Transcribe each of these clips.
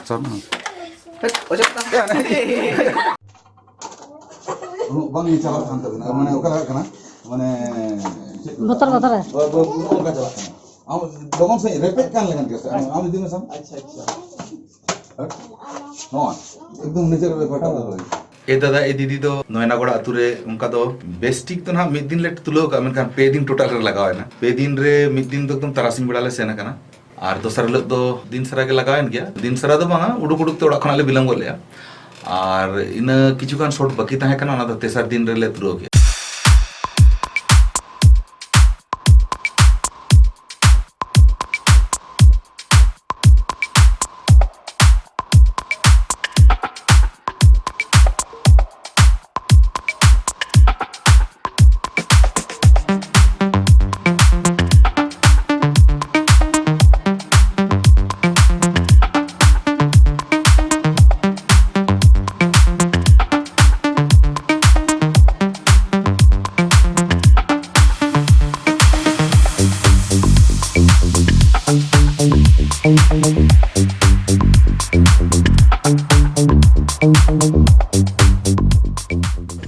sana. Bang ini calak kan tapi, mana oke lah kan? Mana Betul betul ya. Oke calak kan. Am doang saya repeat kan dengan kita. Am itu macam. No, एकदम nature में फटा हुआ है। ए दादा ए दीदी तो नयनागोड़ा अतुरे उनका तो बेस्टिक तो ना मिड दिन लेट तुलो का मेनखान पे दिन टोटल रे लगाव है ना पे दिन रे मिड दिन तो एकदम तरासिन बेड़ा ले सेना कना आर दोसर लोग तो दिन सरा के लगावेन गया दिन सरा तो बांगा उडुक उडुक ते ओड़ा खना ले बिलम गोलेया आर इन किछु कान शॉट बाकी ताहे कना ना तो तेसर दिन रे ले तुलो के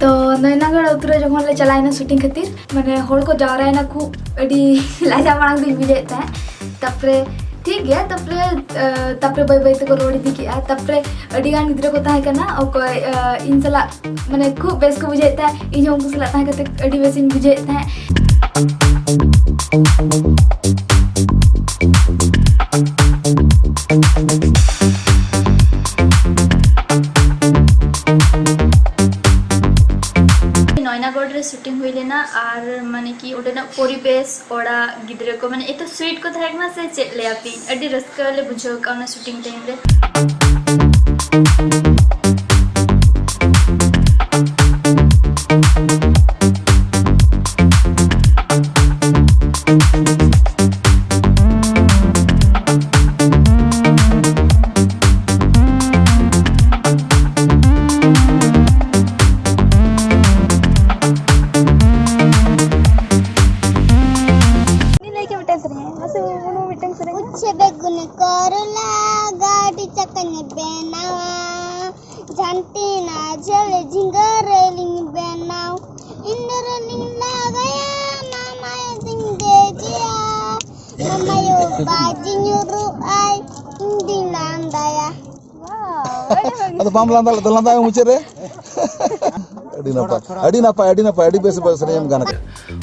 तो नयनागढ़ उतरे जखन ले चलायना शूटिंग खातिर माने हड़ को जावरायना खूब अडी लाजा मांग दी बुझेत है तपरे ठीक गया तपरे बाय बाय तको रोड दी किया तपरे अडी गान गिद्रा को ताहे कना ओकोय इन सला माने खूब बेस को बुझेत है इन उनको सला ताहे कते अडी बेस इन बुझेत है नयनागढ़ रे शूटिंग हुई लेना और माने कि ओडेना परिवेश ओड़ा गिद्रे को माने एतो स्वीट को थाकना से चेक ले आपी अडी रस्का ले बुझो काना शूटिंग टाइम रे Atau pam landa muncul deh. Adi napa, adi best bahasa yang gana.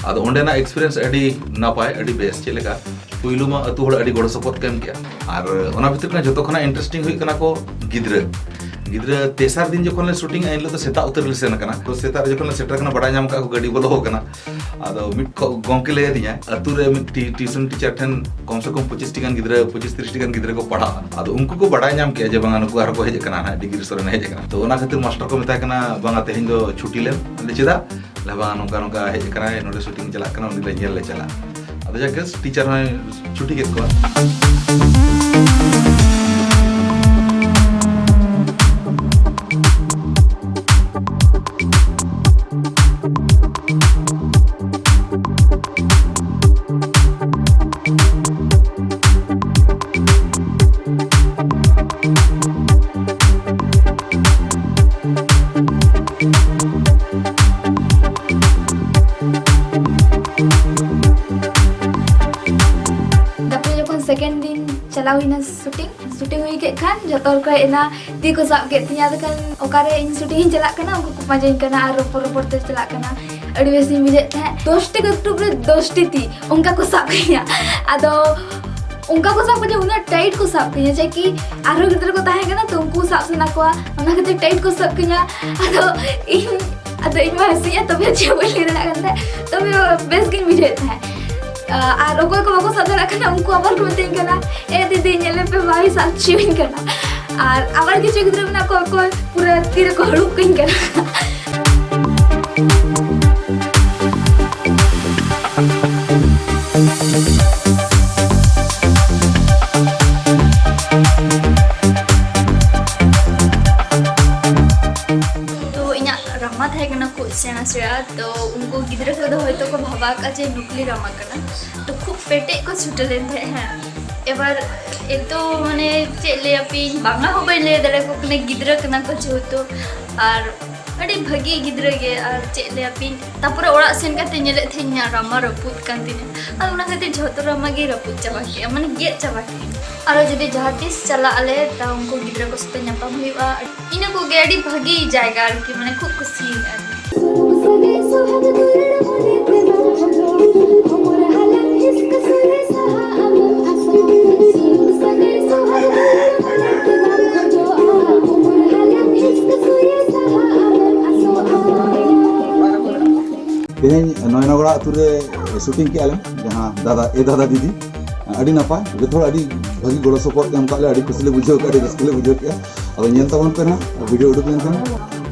Ado onde na experience adi napa, adi best cile ka. Puilu ma atu hor adi godo support kem kia. Ar ona bhitir na joto khana interesting hui kana ko gidra. गिद्रा तेसार दिन जो ले shooting आइन लो तो सेता उतर ले सेना कना तो सेता जो ले सेटर कना बड़ा नाम का गाड़ी बोलो हो कना आदो मिट गोंके ले दिया अतु रे मिट ट्यूशन टीचर ठन कम से कम 25 टिकन गिद्रा 25-30 टिकन गिद्रा को पढ़ा आदो उनको को बड़ा नाम के जे बांगा नुको आर को हेज कना ना डिग्री सोरेन हेज कना तो ओना खातिर मास्टर को मेता कना बांगा तेहिन दो छुट्टी ले चेदा ले बांगा नुका नुका हेज कना नोडे शूटिंग चला कना उनी ले नेल ले चला आदो जाके टीचर है छुट्टी के को सेकेंड दिन चला हुई ना शूटिंग हुई के खान जतोर को एना ती को साब के तिया दकन ओकारे इन शूटिंग चला कना उनको को मजा कना और रोपर ते चला कना अड़ी बेसी मिले थे दोस्ती के टुक रे दोस्ती थी उनका को साब किया आदो उनका को साब के उना टाइट को साब किया जे कि आरो गिदर को ताहे कना तो उनको साब सना को उना के टाइट को साब किया आदो इन हसिया तबे चेवली रे लगन तबे बेस के मिले थे और ओको को बाको सदर रखना उनको आबार को मिटिंग करना ए दीदी नेले पे भाई साथ चिविंग करना और आबार किछु गिद्रा ना को पूरा तीर को हड़ुक किंग करना सेना सेरा तो उनको गिद्रा को होय तो को भाबा का जे नुकली रामा करना तो खूब पेटे को छुटले थे हैं এবার এতো মানে চেয়ে লেয়াপি বাংলা হো বাই লে দাঁড়ে কো কনে গিদ্রা কানা কো যেহেতু আর আরে ভাগি গিদ্রা গে আর চেয়ে লেয়াপি তারপরে ওড়া সেন কাতে নেলে থেনা রামা রপুত কান তিনে আর ওনা খাতে ঝতো রামা গে রপুত চাবা কে মানে গে চাবা কে আর যদি জাহাতিস চালা আলে তা উনকো গিদ্রা কো সাথে ᱧᱟᱯᱟᱢ ᱦᱩᱭᱩᱜᱼᱟ ইনা কো গে আড়ি ভাগি জায়গা আর কি মানে খুব খুশি আর तेहें नयनागोड़ा आतु रे शूटिंग के आले जहाँ दादा दीदी अड़ी नापाय जो अड़ी भागी गड़ो सपोर्ट एम काले अड़ी खुशी ले बुझे के अड़ी रस्के ले बुझे के अब नेल तबन पे ना वीडियो उडुक लेन खान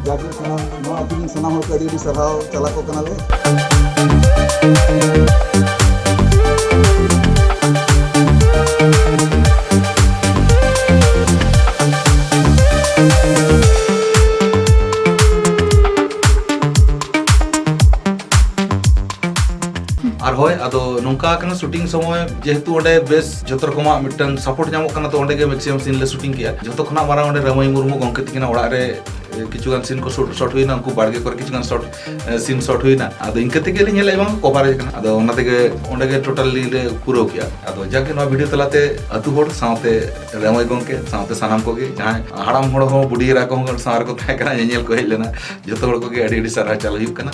जाके सना आतु दिन सना हो के अड़ी सरहाव चला को कनाले আর হয় আদো নঙ্কা কানা শুটিং সময় যেহেতু ওডে বেশ যত রকম মিটন সাপোর্ট ᱧᱟᱢᱚᱜ কানা তো ওডে গে ম্যাক্সিমাম সিন লে শুটিং কিয়া যত খনা মারা ওডে রামাই মুরমু গংকে তিকিনা ওড়া রে কিছু গান সিন কো শর্ট হইনা উনকু বাড়গে করে কিছু গান সিন শর্ট হইনা আদো ইনকে থেকে লি ñᱮᱞ এবং কভারেজ কানা আদো ওনা থেকে ওডে গে টোটালি লে পুরো কিয়া আদো জাকে নো ভিডিও তলাতে আতু হড় সাথে রামাই গংকে সাথে সানাম কোগে জাহাই হাড়াম হড় হো বুড়ি রা কো সার কো তাই কানা ñেল কো হেলেনা যত হড় কোগে আডি আডি সারা চালু ᱦᱩᱭᱩᱜ ᱠᱟᱱᱟ